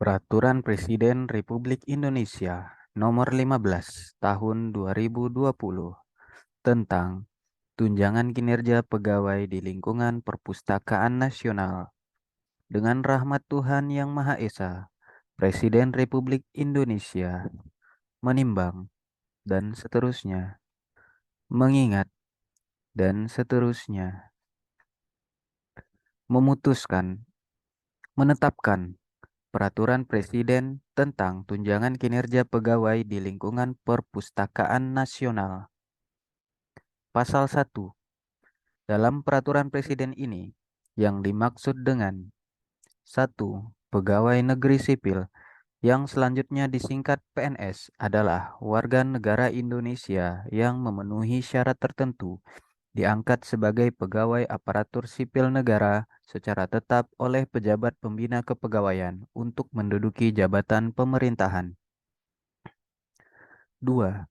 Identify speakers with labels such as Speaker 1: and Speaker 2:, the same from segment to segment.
Speaker 1: Peraturan Presiden Republik Indonesia Nomor 15 Tahun 2020 tentang tunjangan kinerja pegawai di lingkungan Perpustakaan Nasional. Dengan rahmat Tuhan Yang Maha Esa, Presiden Republik Indonesia menimbang dan seterusnya, mengingat dan seterusnya, memutuskan, menetapkan Peraturan Presiden tentang tunjangan kinerja pegawai di lingkungan Perpustakaan Nasional. Pasal 1. Dalam Peraturan Presiden ini, yang dimaksud dengan 1. Pegawai negeri sipil yang selanjutnya disingkat PNS adalah warga negara Indonesia yang memenuhi syarat tertentu diangkat sebagai pegawai aparatur sipil negara secara tetap oleh pejabat pembina kepegawaian untuk menduduki jabatan pemerintahan. 2.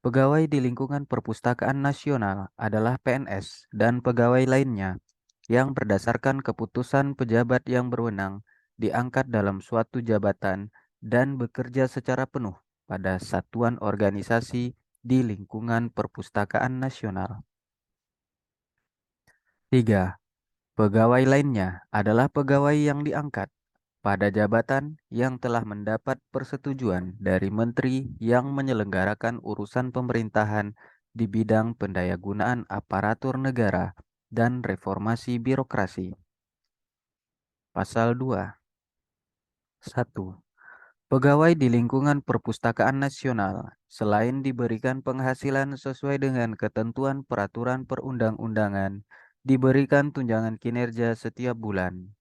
Speaker 1: Pegawai di lingkungan Perpustakaan Nasional adalah PNS dan pegawai lainnya yang berdasarkan keputusan pejabat yang berwenang diangkat dalam suatu jabatan dan bekerja secara penuh pada satuan organisasi di lingkungan Perpustakaan Nasional. 3. Pegawai lainnya adalah pegawai yang diangkat pada jabatan yang telah mendapat persetujuan dari menteri yang menyelenggarakan urusan pemerintahan di bidang pendayagunaan aparatur negara dan reformasi birokrasi. Pasal 2. 1. Pegawai di lingkungan Perpustakaan Nasional, selain diberikan penghasilan sesuai dengan ketentuan peraturan perundang-undangan, diberikan tunjangan kinerja setiap bulan.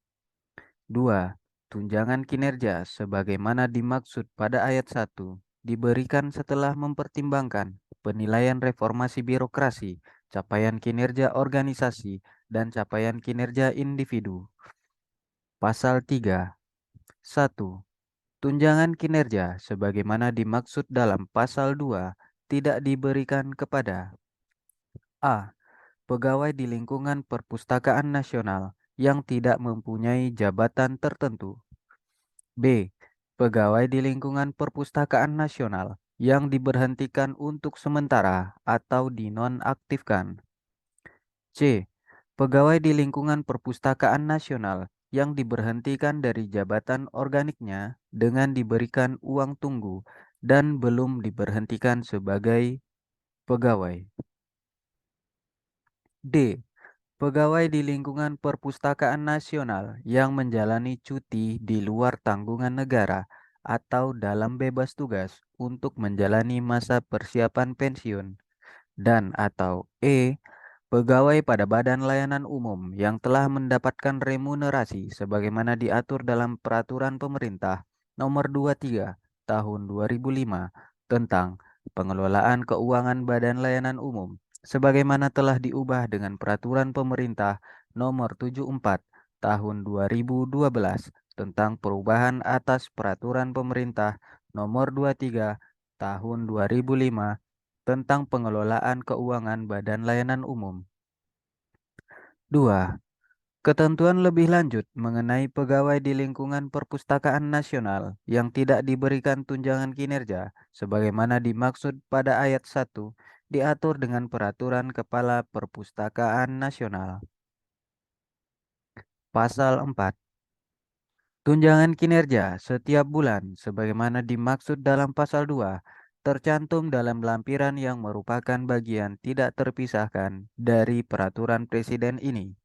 Speaker 1: 2. Tunjangan kinerja sebagaimana dimaksud pada ayat 1 diberikan setelah mempertimbangkan penilaian reformasi birokrasi, capaian kinerja organisasi, dan capaian kinerja individu. Pasal 3. 1. Tunjangan kinerja sebagaimana dimaksud dalam pasal 2 tidak diberikan kepada A. Pegawai di lingkungan Perpustakaan Nasional yang tidak mempunyai jabatan tertentu. B. Pegawai di lingkungan Perpustakaan Nasional yang diberhentikan untuk sementara atau dinonaktifkan. C. Pegawai di lingkungan Perpustakaan Nasional yang diberhentikan dari jabatan organiknya dengan diberikan uang tunggu dan belum diberhentikan sebagai pegawai. D. Pegawai di lingkungan Perpustakaan Nasional yang menjalani cuti di luar tanggungan negara atau dalam bebas tugas untuk menjalani masa persiapan pensiun. Dan atau E. Pegawai pada Badan Layanan Umum yang telah mendapatkan remunerasi sebagaimana diatur dalam Peraturan Pemerintah Nomor 23 Tahun 2005 tentang pengelolaan keuangan Badan Layanan Umum sebagaimana telah diubah dengan Peraturan Pemerintah Nomor 74 Tahun 2012 tentang perubahan atas Peraturan Pemerintah Nomor 23 Tahun 2005 tentang pengelolaan keuangan Badan Layanan Umum. 2. Ketentuan lebih lanjut mengenai pegawai di lingkungan Perpustakaan Nasional yang tidak diberikan tunjangan kinerja sebagaimana dimaksud pada ayat 1 diatur dengan Peraturan Kepala Perpustakaan Nasional. Pasal 4. Tunjangan kinerja setiap bulan sebagaimana dimaksud dalam pasal 2 tercantum dalam lampiran yang merupakan bagian tidak terpisahkan dari peraturan presiden ini.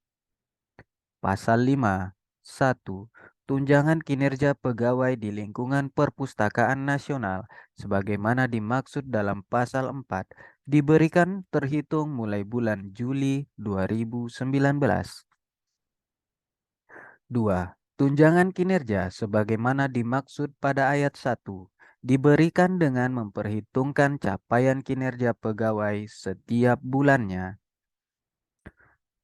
Speaker 1: Pasal 5. 1. Tunjangan kinerja pegawai di lingkungan Perpustakaan Nasional sebagaimana dimaksud dalam pasal 4 diberikan terhitung mulai bulan Juli 2019. 2. Tunjangan kinerja sebagaimana dimaksud pada ayat 1 diberikan dengan memperhitungkan capaian kinerja pegawai setiap bulannya.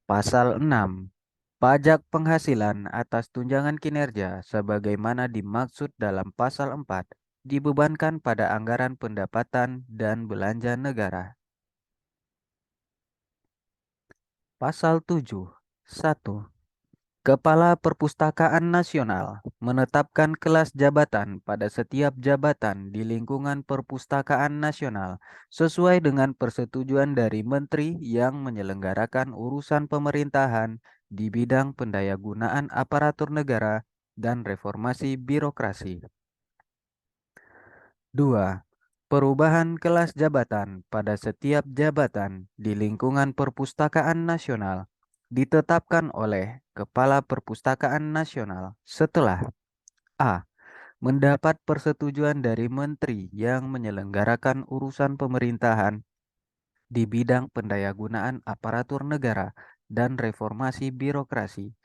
Speaker 1: Pasal 6. Pajak penghasilan atas tunjangan kinerja sebagaimana dimaksud dalam pasal 4 dibebankan pada anggaran pendapatan dan belanja negara. Pasal 7. 1. Kepala Perpustakaan Nasional menetapkan kelas jabatan pada setiap jabatan di lingkungan Perpustakaan Nasional sesuai dengan persetujuan dari menteri yang menyelenggarakan urusan pemerintahan di bidang pendayagunaan aparatur negara dan reformasi birokrasi. 2. Perubahan kelas jabatan pada setiap jabatan di lingkungan Perpustakaan Nasional ditetapkan oleh Kepala Perpustakaan Nasional setelah A. Mendapat persetujuan dari menteri yang menyelenggarakan urusan pemerintahan di bidang pendayagunaan aparatur negara dan reformasi birokrasi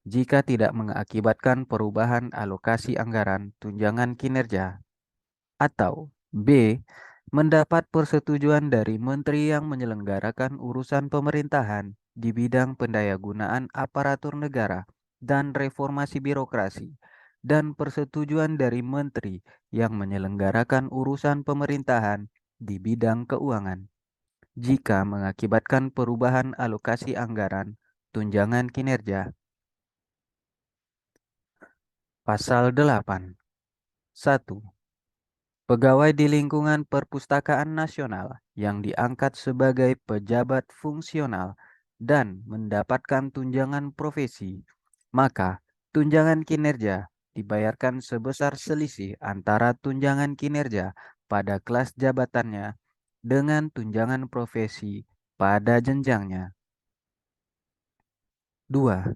Speaker 1: jika tidak mengakibatkan perubahan alokasi anggaran tunjangan kinerja, atau B. Mendapat persetujuan dari menteri yang menyelenggarakan urusan pemerintahan di bidang pendayagunaan aparatur negara dan reformasi birokrasi, dan persetujuan dari menteri yang menyelenggarakan urusan pemerintahan di bidang keuangan jika mengakibatkan perubahan alokasi anggaran tunjangan kinerja. Pasal 8. 1. Pegawai di lingkungan Perpustakaan Nasional yang diangkat sebagai pejabat fungsional dan mendapatkan tunjangan profesi, maka tunjangan kinerja dibayarkan sebesar selisih antara tunjangan kinerja pada kelas jabatannya dengan tunjangan profesi pada jenjangnya. 2.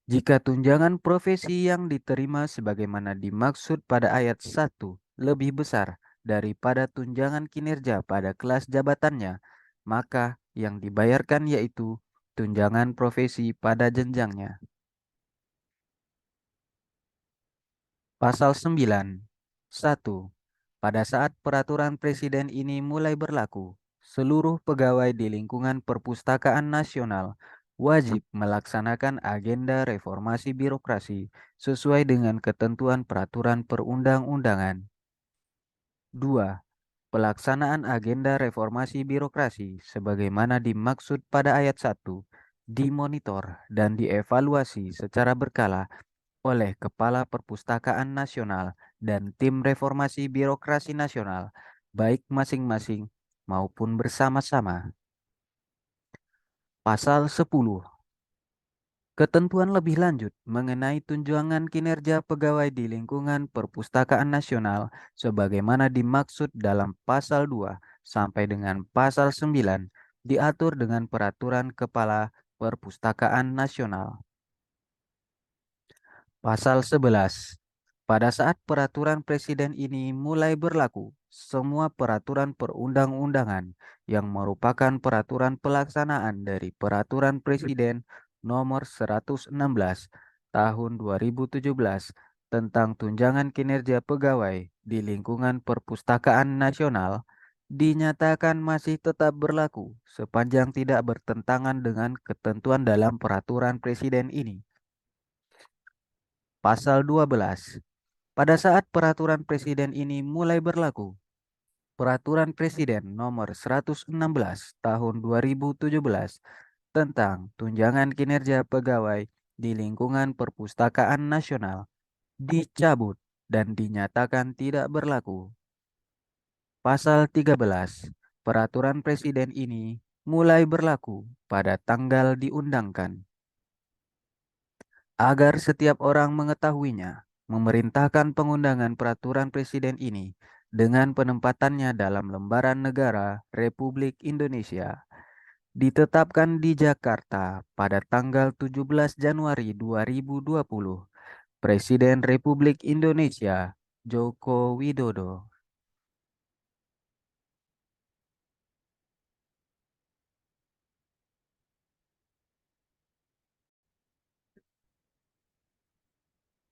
Speaker 1: Jika tunjangan profesi yang diterima sebagaimana dimaksud pada ayat 1 lebih besar daripada tunjangan kinerja pada kelas jabatannya, maka yang dibayarkan yaitu tunjangan profesi pada jenjangnya. Pasal 9. 1. Pada saat peraturan presiden ini mulai berlaku, seluruh pegawai di lingkungan Perpustakaan Nasional wajib melaksanakan agenda reformasi birokrasi sesuai dengan ketentuan peraturan perundang-undangan. 2. Pelaksanaan agenda reformasi birokrasi sebagaimana dimaksud pada ayat 1 dimonitor dan dievaluasi secara berkala oleh Kepala Perpustakaan Nasional dan Tim Reformasi Birokrasi Nasional, baik masing-masing maupun bersama-sama. Pasal 10. Ketentuan lebih lanjut mengenai tunjangan kinerja pegawai di lingkungan Perpustakaan Nasional sebagaimana dimaksud dalam pasal 2 sampai dengan pasal 9 diatur dengan Peraturan Kepala Perpustakaan Nasional. Pasal 11. Pada saat peraturan presiden ini mulai berlaku, semua peraturan perundang-undangan yang merupakan peraturan pelaksanaan dari Peraturan Presiden Nomor 116 Tahun 2017 tentang tunjangan kinerja pegawai di lingkungan Perpustakaan Nasional dinyatakan masih tetap berlaku sepanjang tidak bertentangan dengan ketentuan dalam peraturan presiden ini. Pasal 12. Pada saat peraturan presiden ini mulai berlaku, Peraturan Presiden Nomor 116 Tahun 2017 tentang tunjangan kinerja pegawai di lingkungan Perpustakaan Nasional dicabut dan dinyatakan tidak berlaku. Pasal 13. Peraturan Presiden ini mulai berlaku pada tanggal diundangkan. Agar setiap orang mengetahuinya, memerintahkan pengundangan peraturan presiden ini dengan penempatannya dalam lembaran negara Republik Indonesia ditetapkan di Jakarta pada tanggal 17 Januari 2020. Presiden Republik Indonesia Joko Widodo.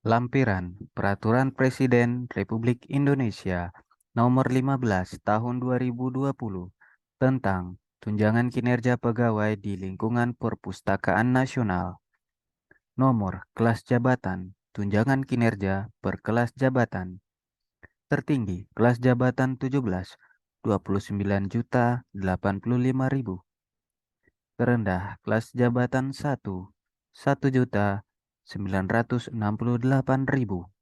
Speaker 1: Lampiran Peraturan Presiden Republik Indonesia Nomor 15 Tahun 2020 tentang tunjangan kinerja pegawai di lingkungan Perpustakaan Nasional. Nomor kelas jabatan tunjangan kinerja per kelas jabatan. Tertinggi kelas jabatan 17 29.085.000. Terendah kelas jabatan 1 1.000.000 968.000.